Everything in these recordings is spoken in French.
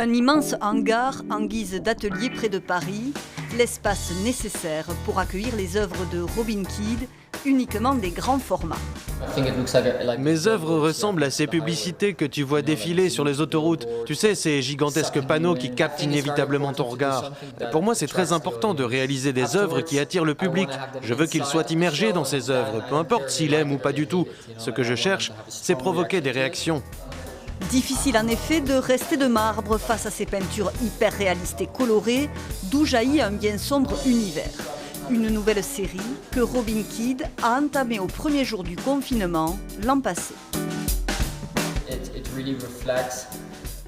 Un immense hangar en guise d'atelier près de Paris, l'espace nécessaire pour accueillir les œuvres de Robin Kidd, uniquement des grands formats. Mes œuvres ressemblent à ces publicités que tu vois défiler sur les autoroutes. Tu sais, ces gigantesques panneaux qui captent inévitablement ton regard. Pour moi, c'est très important de réaliser des œuvres qui attirent le public. Je veux qu'il soit immergé dans ces œuvres, peu importe s'il aime ou pas du tout. Ce que je cherche, c'est provoquer des réactions. Difficile en effet de rester de marbre face à ces peintures hyper réalistes et colorées, d'où jaillit un bien sombre univers. Une nouvelle série que Robin Kidd a entamée au premier jour du confinement l'an passé.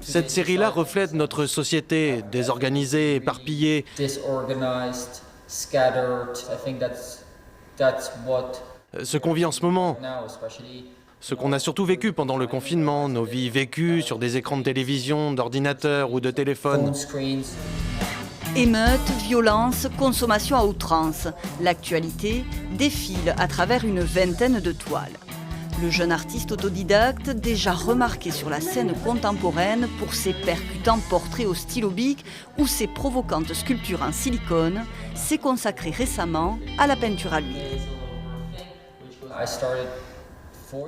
Cette série-là reflète notre société, désorganisée, éparpillée. Ce qu'on vit en ce moment, ce qu'on a surtout vécu pendant le confinement, nos vies vécues sur des écrans de télévision, d'ordinateur ou de téléphone. Émeutes, violences, consommation à outrance. L'actualité défile à travers une vingtaine de toiles. Le jeune artiste autodidacte, déjà remarqué sur la scène contemporaine pour ses percutants portraits au stylo bic ou ses provocantes sculptures en silicone, s'est consacré récemment à la peinture à l'huile.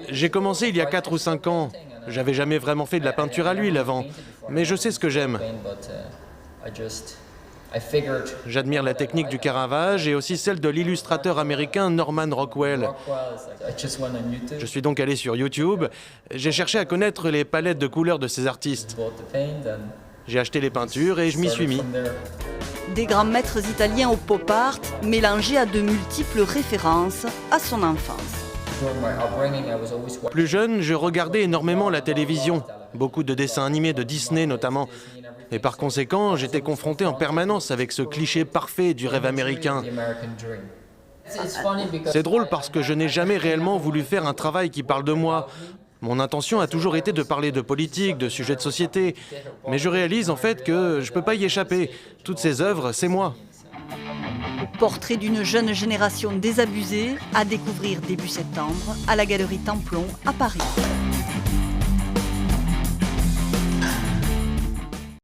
J'ai commencé il y a 4 ou 5 ans. J'avais jamais vraiment fait de la peinture à l'huile avant, mais je sais ce que j'aime. J'admire la technique du Caravage et aussi celle de l'illustrateur américain Norman Rockwell. Je suis donc allé sur YouTube. J'ai cherché à connaître les palettes de couleurs de ces artistes. J'ai acheté les peintures et je m'y suis mis. Des grands maîtres italiens au pop art mélangés à de multiples références à son enfance. Plus jeune, je regardais énormément la télévision, beaucoup de dessins animés de Disney notamment. Et par conséquent, j'étais confronté en permanence avec ce cliché parfait du rêve américain. C'est drôle parce que je n'ai jamais réellement voulu faire un travail qui parle de moi. Mon intention a toujours été de parler de politique, de sujets de société. Mais je réalise en fait que je ne peux pas y échapper. Toutes ces œuvres, c'est moi. Portrait d'une jeune génération désabusée à découvrir début septembre à la Galerie Templon à Paris.